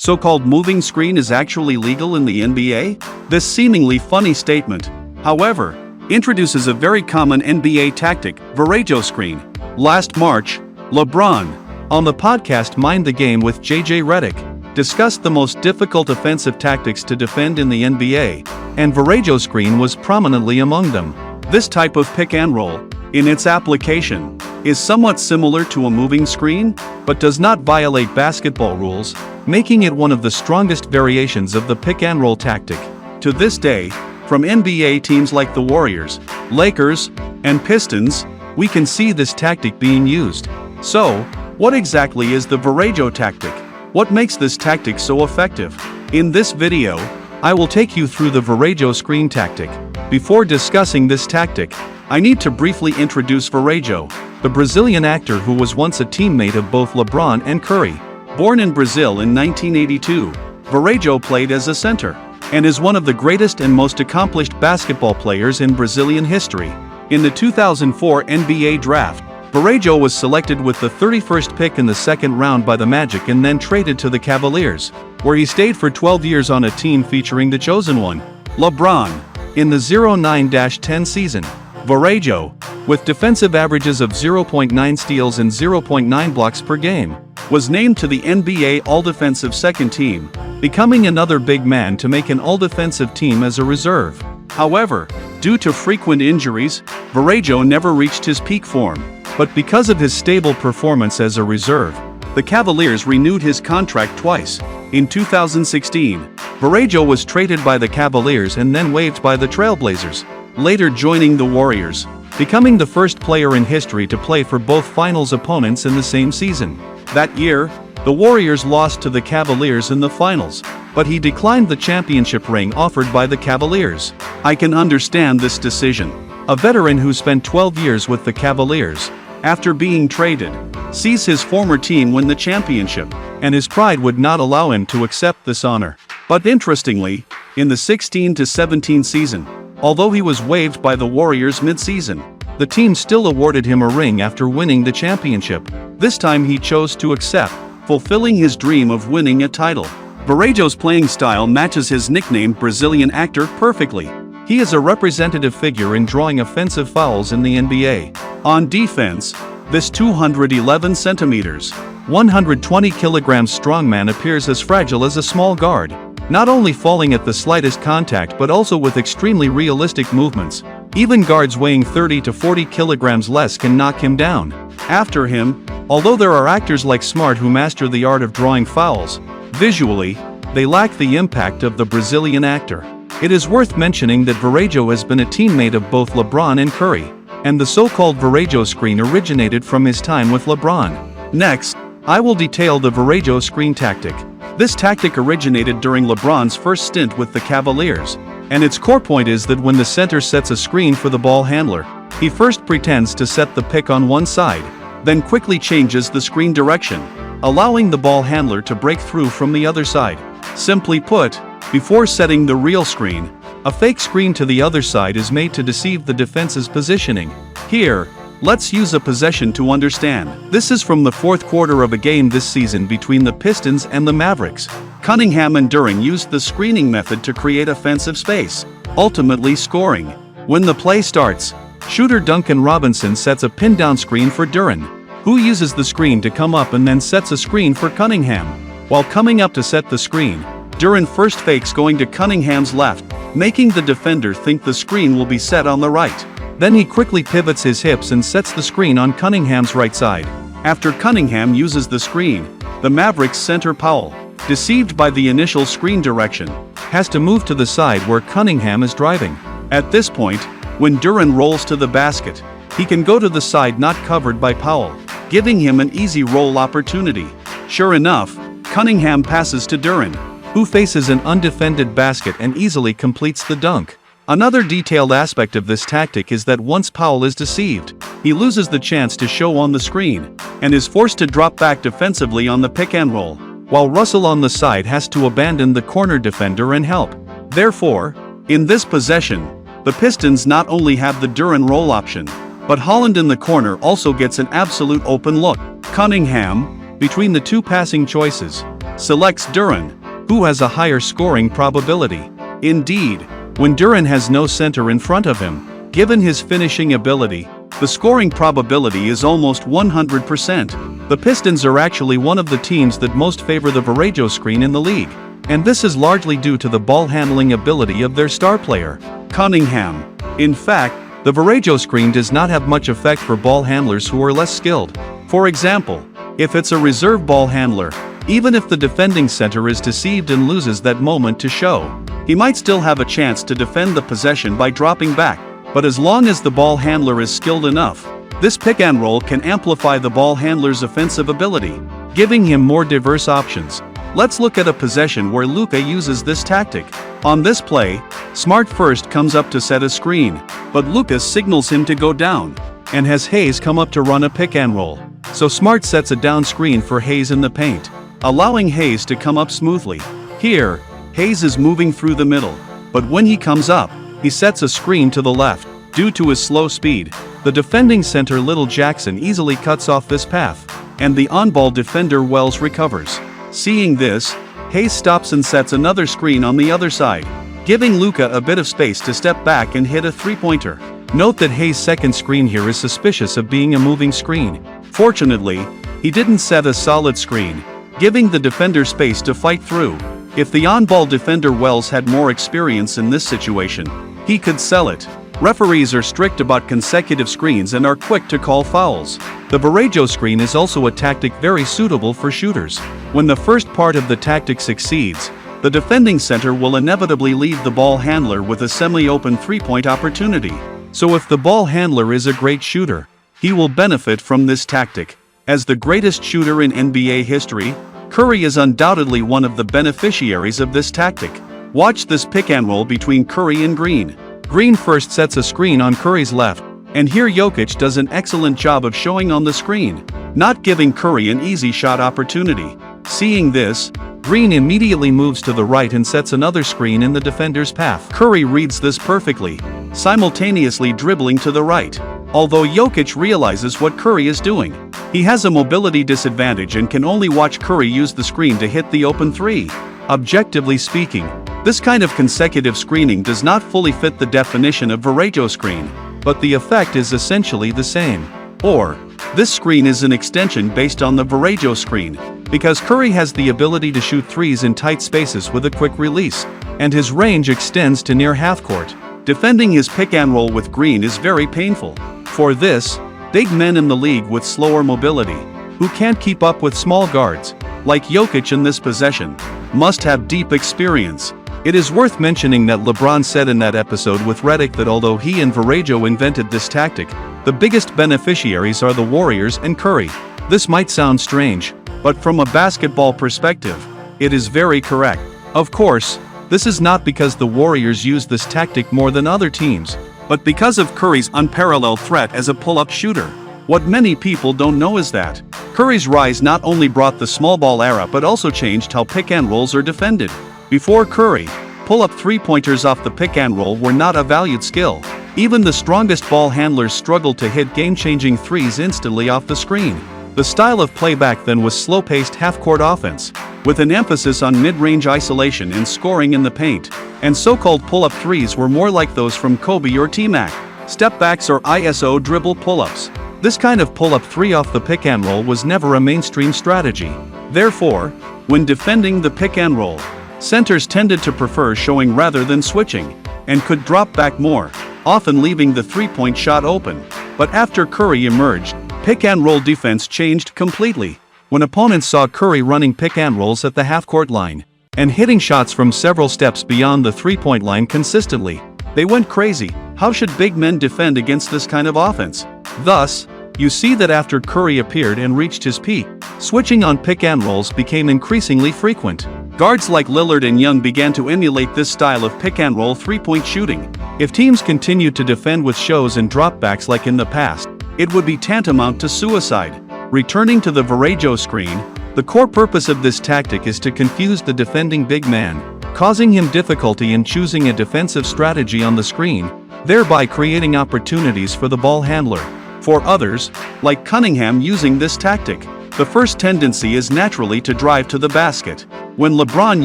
so-called moving screen is actually legal in the NBA? This seemingly funny statement, however, introduces a very common NBA tactic, Varejao screen. Last March, LeBron, on the podcast Mind the Game with JJ Redick, discussed the most difficult offensive tactics to defend in the NBA, and Varejao screen was prominently among them. This type of pick and roll, in its application, is somewhat similar to a moving screen, but does not violate basketball rules, making it one of the strongest variations of the pick and roll tactic. To this day, from NBA teams like the Warriors, Lakers, and Pistons, we can see this tactic being used. So, what exactly is the Varejao tactic? What makes this tactic so effective? In this video, I will take you through the Varejao screen tactic. Before discussing this tactic, I need to briefly introduce Varejao, the Brazilian actor who was once a teammate of both LeBron and Curry. Born in Brazil in 1982, Varejao played as a center, and is one of the greatest and most accomplished basketball players in Brazilian history. In the 2004 NBA draft, Varejao was selected with the 31st pick in the second round by the Magic and then traded to the Cavaliers, where he stayed for 12 years on a team featuring the chosen one, LeBron. In the 09-10 season, Varejao, with defensive averages of 0.9 steals and 0.9 blocks per game, was named to the NBA All-Defensive Second Team, becoming another big man to make an All-Defensive team as a reserve. However, due to frequent injuries, Varejao never reached his peak form, but because of his stable performance as a reserve, the Cavaliers renewed his contract twice. In 2016, Varejao was traded by the Cavaliers and then waived by the Trailblazers, later joining the Warriors, becoming the first player in history to play for both finals opponents in the same season. That year, the Warriors lost to the Cavaliers in the finals, but he declined the championship ring offered by the Cavaliers. I can understand this decision. A veteran who spent 12 years with the Cavaliers, after being traded, sees his former team win the championship, and his pride would not allow him to accept this honor. But interestingly, in the 16-17 season, although he was waived by the Warriors mid-season, the team still awarded him a ring after winning the championship. This time he chose to accept, fulfilling his dream of winning a title. Varejao's playing style matches his nickname Brazilian actor perfectly. He is a representative figure in drawing offensive fouls in the NBA. On defense, this 211 centimeters, 120 kilograms strongman appears as fragile as a small guard, not only falling at the slightest contact but also with extremely realistic movements. Even guards weighing 30 to 40 kilograms less can knock him down. After him, although there are actors like Smart who master the art of drawing fouls, visually, they lack the impact of the Brazilian actor. It is worth mentioning that Varejao has been a teammate of both LeBron and Curry, and the so-called Varejao screen originated from his time with LeBron. Next, I will detail the Varejao screen tactic. This tactic originated during LeBron's first stint with the Cavaliers, and its core point is that when the center sets a screen for the ball handler, he first pretends to set the pick on one side, then quickly changes the screen direction, allowing the ball handler to break through from the other side. Simply put, before setting the real screen, a fake screen to the other side is made to deceive the defense's positioning. Here, let's use a possession to understand. This is from the fourth quarter of a game this season between the Pistons and the Mavericks. Cunningham and Duren used the screening method to create offensive space, ultimately scoring. When the play starts, shooter Duncan Robinson sets a pin-down screen for Duren, who uses the screen to come up and then sets a screen for Cunningham. While coming up to set the screen, Duren first fakes going to Cunningham's left, making the defender think the screen will be set on the right. Then he quickly pivots his hips and sets the screen on Cunningham's right side. After Cunningham uses the screen, the Mavericks center Powell, deceived by the initial screen direction, has to move to the side where Cunningham is driving. At this point, when Duren rolls to the basket, he can go to the side not covered by Powell, giving him an easy roll opportunity. Sure enough, Cunningham passes to Duren, who faces an undefended basket and easily completes the dunk. Another detailed aspect of this tactic is that once Powell is deceived, he loses the chance to show on the screen, and is forced to drop back defensively on the pick and roll, while Russell on the side has to abandon the corner defender and help. Therefore, in this possession, the Pistons not only have the Duren roll option, but Holland in the corner also gets an absolute open look. Cunningham, between the two passing choices, selects Duran, who has a higher scoring probability. Indeed, when Duran has no center in front of him, given his finishing ability, the scoring probability is almost 100%. The Pistons are actually one of the teams that most favor the Varejao screen in the league, and this is largely due to the ball handling ability of their star player, Cunningham. In fact, the Varejao screen does not have much effect for ball handlers who are less skilled. For example, if it's a reserve ball handler, even if the defending center is deceived and loses that moment to show, he might still have a chance to defend the possession by dropping back. But as long as the ball handler is skilled enough, this pick and roll can amplify the ball handler's offensive ability, giving him more diverse options. Let's look at a possession where Luka uses this tactic. On this play, Smart first comes up to set a screen, but Luka signals him to go down, and has Hayes come up to run a pick and roll. So Smart sets a down screen for Hayes in the paint, allowing Hayes to come up smoothly. Here, Hayes is moving through the middle, but when he comes up, he sets a screen to the left. Due to his slow speed, the defending center Little Jackson easily cuts off this path, and the on-ball defender Wells recovers. Seeing this, Hayes stops and sets another screen on the other side, giving Luka a bit of space to step back and hit a three-pointer. Note that Hayes' second screen here is suspicious of being a moving screen. Fortunately, he didn't set a solid screen, giving the defender space to fight through. If the on-ball defender Wells had more experience in this situation, he could sell it. Referees are strict about consecutive screens and are quick to call fouls. The Varejao screen is also a tactic very suitable for shooters. When the first part of the tactic succeeds, the defending center will inevitably leave the ball handler with a semi-open three-point opportunity. So if the ball handler is a great shooter, he will benefit from this tactic. As the greatest shooter in NBA history, Curry is undoubtedly one of the beneficiaries of this tactic. Watch this pick and roll between Curry and Green. Green first sets a screen on Curry's left, and here Jokic does an excellent job of showing on the screen, not giving Curry an easy shot opportunity. Seeing this, Green immediately moves to the right and sets another screen in the defender's path. Curry reads this perfectly, simultaneously dribbling to the right. Although Jokic realizes what Curry is doing, he has a mobility disadvantage and can only watch Curry use the screen to hit the open three. Objectively speaking, this kind of consecutive screening does not fully fit the definition of Varejao screen, but the effect is essentially the same. Or, this screen is an extension based on the Varejao screen, because Curry has the ability to shoot threes in tight spaces with a quick release, and his range extends to near half-court. Defending his pick and roll with Green is very painful. For this, big men in the league with slower mobility, who can't keep up with small guards, like Jokic in this possession, must have deep experience. It is worth mentioning that LeBron said in that episode with Redick that although he and Varejao invented this tactic, the biggest beneficiaries are the Warriors and Curry. This might sound strange, but from a basketball perspective, it is very correct. Of course, this is not because the Warriors use this tactic more than other teams, but because of Curry's unparalleled threat as a pull-up shooter. What many people don't know is that Curry's rise not only brought the small ball era but also changed how pick and rolls are defended. Before Curry, pull-up three-pointers off the pick and roll were not a valued skill. Even the strongest ball handlers struggled to hit game-changing threes instantly off the screen. The style of play back then was slow-paced half-court offense, with an emphasis on mid-range isolation and scoring in the paint, and so-called pull-up threes were more like those from Kobe or T-Mac, step-backs or ISO dribble pull-ups. This kind of pull-up three off the pick and roll was never a mainstream strategy. Therefore, when defending the pick and roll, centers tended to prefer showing rather than switching, and could drop back more, often leaving the three-point shot open. But after Curry emerged, pick and roll defense changed completely. When opponents saw Curry running pick and rolls at the half-court line, and hitting shots from several steps beyond the three-point line consistently, they went crazy. How should big men defend against this kind of offense? Thus, you see that after Curry appeared and reached his peak, switching on pick and rolls became increasingly frequent. Guards like Lillard and Young began to emulate this style of pick and roll three-point shooting. If teams continued to defend with shows and dropbacks like in the past, it would be tantamount to suicide. Returning to the Varejao screen, the core purpose of this tactic is to confuse the defending big man, causing him difficulty in choosing a defensive strategy on the screen, thereby creating opportunities for the ball handler. For others, like Cunningham using this tactic, The first tendency is naturally to drive to the basket. When LeBron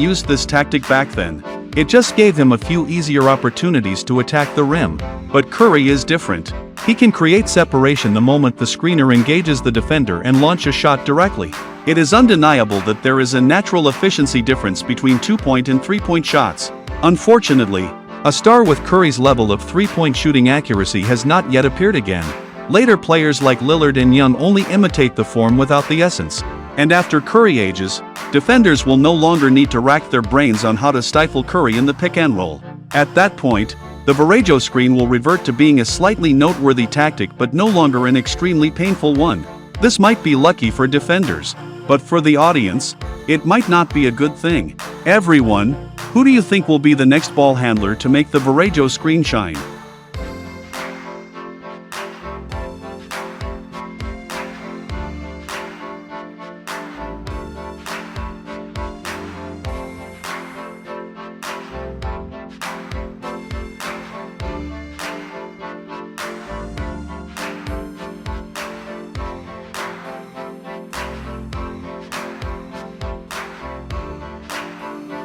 used this tactic back then, it just gave him a few easier opportunities to attack the rim. But Curry is different. He can create separation the moment the screener engages the defender and launch a shot directly. It is undeniable that there is a natural efficiency difference between 2-point and 3-point shots. Unfortunately, a star with Curry's level of 3-point shooting accuracy has not yet appeared again. Later players like Lillard and Young only imitate the form without the essence. And after Curry ages, defenders will no longer need to rack their brains on how to stifle Curry in the pick and roll. At that point, the Varejao screen will revert to being a slightly noteworthy tactic but no longer an extremely painful one. This might be lucky for defenders, but for the audience, it might not be a good thing. Everyone, who do you think will be the next ball handler to make the Varejao screen shine?